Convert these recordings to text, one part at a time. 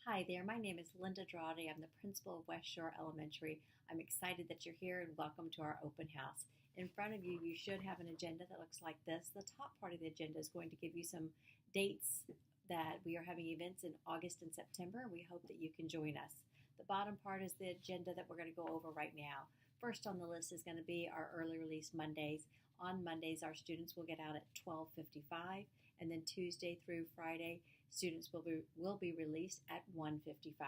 Hi there, my name is Linda Drawdy. I'm the principal of West Shore Elementary. I'm excited that you're here and welcome to our open house. In front of you, you should have an agenda that looks like this. The top part of the agenda is going to give you some dates that we are having events in August and September. We hope that you can join us. The bottom part is the agenda that we're going to go over right now. First on the list is going to be our early release Mondays. On Mondays, our students will get out at 12:55, and then Tuesday through Friday, students will be released at 1:55.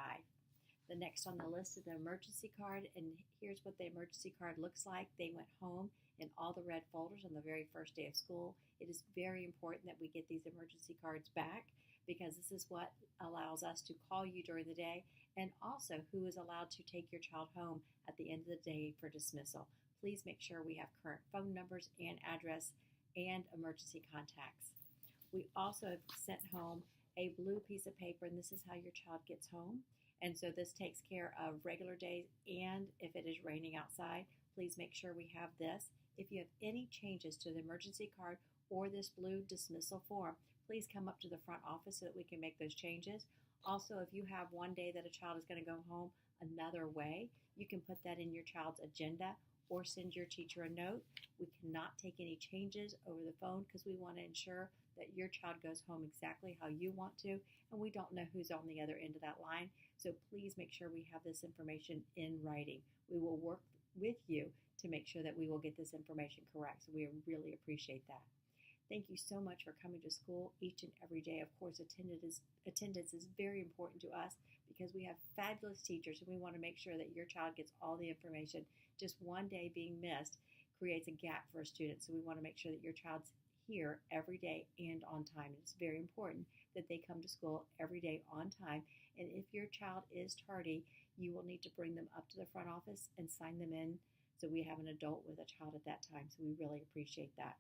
The next on the list is the emergency card, and here's what the emergency card looks like. They went home in all the red folders on the very first day of school. It is very important that we get these emergency cards back because this is what allows us to call you during the day, and also who is allowed to take your child home at the end of the day for dismissal. Please make sure we have current phone numbers and address and emergency contacts. We also have sent home a blue piece of paper, and this is how your child gets home. And so this takes care of regular days, and if it is raining outside, please make sure we have this. If you have any changes to the emergency card or this blue dismissal form, please come up to the front office so that we can make those changes. Also, if you have one day that a child is going to go home another way, you can put that in your child's agenda or send your teacher a note. We cannot take any changes over the phone because we want to ensure that your child goes home exactly how you want to, and we don't know who's on the other end of that line. So please make sure we have this information in writing. We will work with you to make sure that we will get this information correct. So we really appreciate that. Thank you so much for coming to school each and every day. Of course, attendance is very important to us because we have fabulous teachers and we want to make sure that your child gets all the information. Just one day being missed creates a gap for a student. So we want to make sure that your child's here every day and on time. It's very important that they come to school every day on time. And if your child is tardy, you will need to bring them up to the front office and sign them in so we have an adult with a child at that time. So we really appreciate that.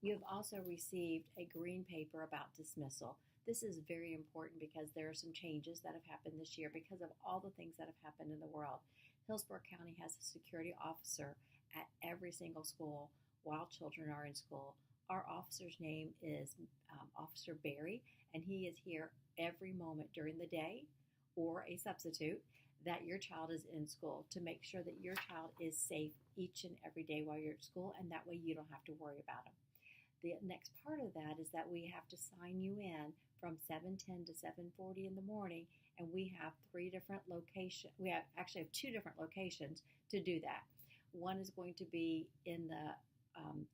You have also received a green paper about dismissal. This is very important because there are some changes that have happened this year because of all the things that have happened in the world. Hillsborough County has a security officer at every single school while children are in school. Our officer's name is Officer Barry, and he is here every moment during the day or a substitute that your child is in school to make sure that your child is safe each and every day while you're at school, and that way you don't have to worry about them. The next part of that is that we have to sign you in from 7:10 to 7:40 in the morning, and we have three different locations. We actually have two different locations to do that. One is going to be in the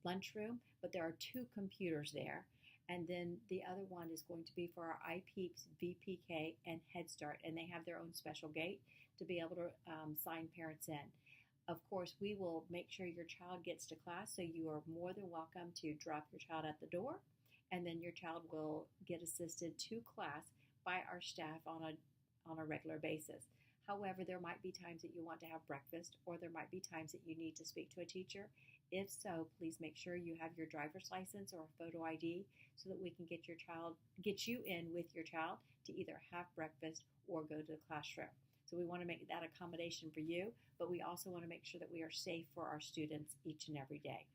lunchroom, but there are two computers there. And then the other one is going to be for our iPeeps, VPK, and Head Start, and they have their own special gate to be able to sign parents in. Of course, we will make sure your child gets to class, so you are more than welcome to drop your child at the door, and then your child will get assisted to class by our staff on a regular basis. However, there might be times that you want to have breakfast, or there might be times that you need to speak to a teacher. If so, please make sure you have your driver's license or a photo ID so that we can get you in with your child to either have breakfast or go to the classroom. So we want to make that accommodation for you, but we also want to make sure that we are safe for our students each and every day.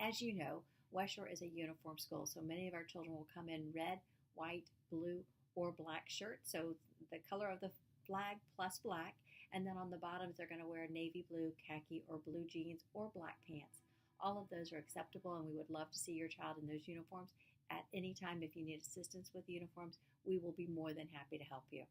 As you know, West Shore is a uniform school, so many of our children will come in red, white, blue, or black shirts. So the color of the flag plus black, and then on the bottoms they're going to wear navy blue, khaki, or blue jeans or black pants. All of those are acceptable, and we would love to see your child in those uniforms at any time. If you need assistance with the uniforms, we will be more than happy to help you.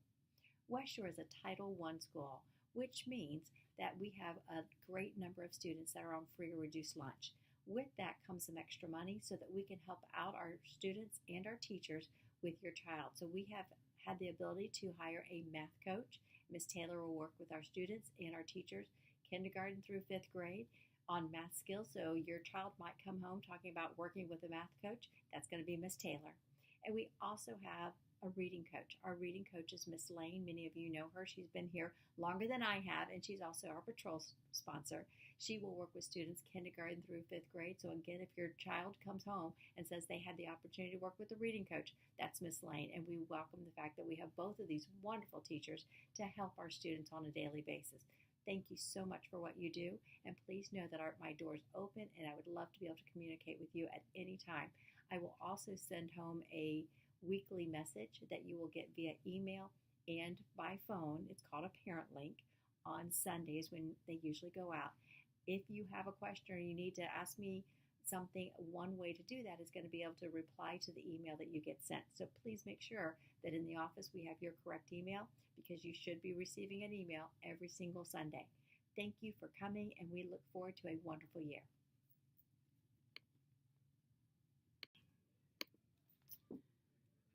West Shore is a Title I school, which means that we have a great number of students that are on free or reduced lunch. With that comes some extra money so that we can help out our students and our teachers with your child. So we have had the ability to hire a math coach. Ms. Taylor will work with our students and our teachers, kindergarten through 5th grade, on math skills. So your child might come home talking about working with a math coach. That's going to be Ms. Taylor. And we also have a reading coach. Our reading coach is Miss Lane. Many of you know her. She's been here longer than I have, and she's also our patrol sponsor. She will work with students kindergarten through 5th grade. So again, if your child comes home and says they had the opportunity to work with a reading coach, that's Miss Lane. And we welcome the fact that we have both of these wonderful teachers to help our students on a daily basis. Thank you so much for what you do, and please know that my door is open, and I would love to be able to communicate with you at any time. I will also send home a weekly message that you will get via email and by phone. It's called a parent link on Sundays when they usually go out. If you have a question or you need to ask me something, one way to do that is going to be able to reply to the email that you get sent. So please make sure that in the office we have your correct email, because you should be receiving an email every single Sunday. Thank you for coming, and we look forward to a wonderful year.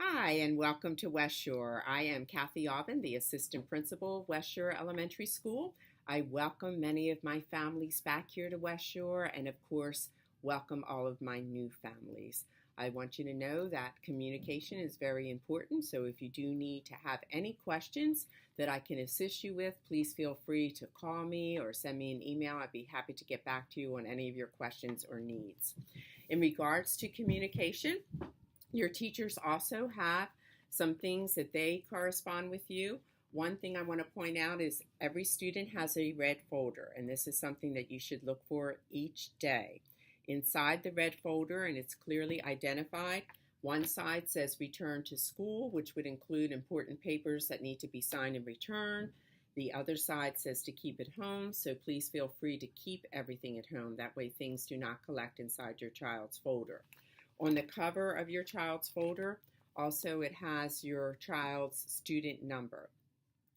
Hi, and welcome to West Shore. I am Kathy Aubin, the Assistant Principal of West Shore Elementary School. I welcome many of my families back here to West Shore, and of course, welcome all of my new families. I want you to know that communication is very important, so if you do need to have any questions that I can assist you with, please feel free to call me or send me an email. I'd be happy to get back to you on any of your questions or needs. In regards to communication, your teachers also have some things that they correspond with you. One thing I want to point out is every student has a red folder, and this is something that you should look for each day. Inside the red folder, and it's clearly identified, one side says return to school, which would include important papers that need to be signed and returned. The other side says to keep it home, so please feel free to keep everything at home. That way things do not collect inside your child's folder. On the cover of your child's folder, also it has your child's student number.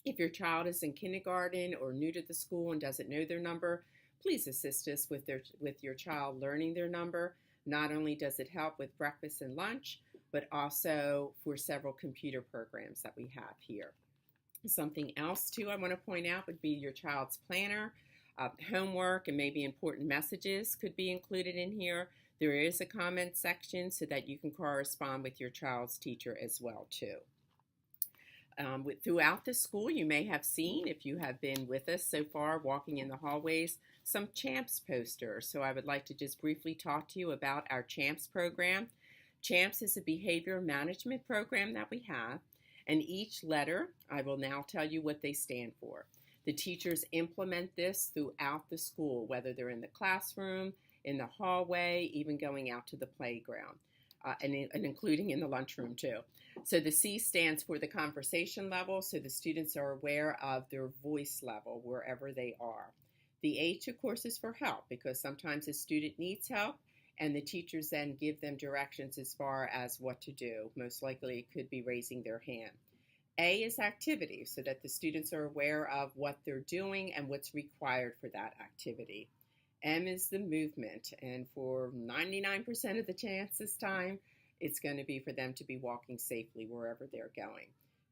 If your child is in kindergarten or new to the school and doesn't know their number, please assist us with your child learning their number. Not only does it help with breakfast and lunch, but also for several computer programs that we have here. Something else too I want to point out would be your child's planner. Homework and maybe important messages could be included in here. There is a comment section so that you can correspond with your child's teacher as well too. Throughout the school, you may have seen, if you have been with us so far walking in the hallways, some CHAMPS posters. So I would like to just briefly talk to you about our CHAMPS program. CHAMPS is a behavior management program that we have, and each letter, I will now tell you what they stand for. The teachers implement this throughout the school, whether they're in the classroom, in the hallway, even going out to the playground, and including in the lunchroom too. So the C stands for the conversation level, so the students are aware of their voice level wherever they are. The H, of course, is for help, because sometimes a student needs help, and the teachers then give them directions as far as what to do. Most likely it could be raising their hand. A is activity, so that the students are aware of what they're doing and what's required for that activity. M is the movement, and for 99% of the chance this time, it's going to be for them to be walking safely wherever they're going.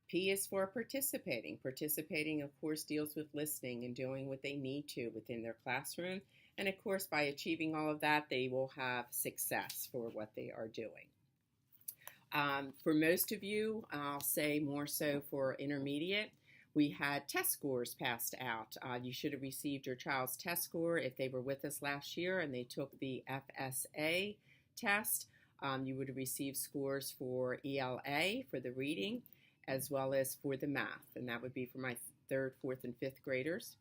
P is for participating. Participating, of course, deals with listening and doing what they need to within their classroom. And of course, by achieving all of that, they will have success for what they are doing. For most of you, I'll say more so for intermediate, we had test scores passed out. You should have received your child's test score if they were with us last year and they took the FSA test. You would have received scores for ELA, for the reading, as well as for the math, and that would be for my 3rd, 4th, and 5th graders.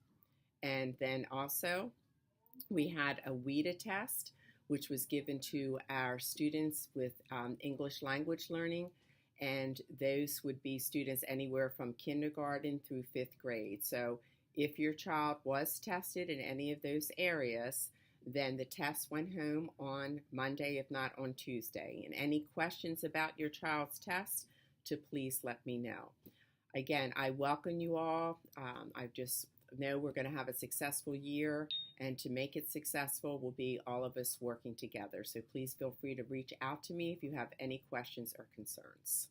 And then also, we had a WIDA test, which was given to our students with English language learning, and those would be students anywhere from kindergarten through 5th grade. So if your child was tested in any of those areas, then the test went home on Monday, if not on Tuesday. And any questions about your child's test, to please let me know. Again, I welcome you all. I just know we're going to have a successful year, and to make it successful will be all of us working together. So please feel free to reach out to me if you have any questions or concerns.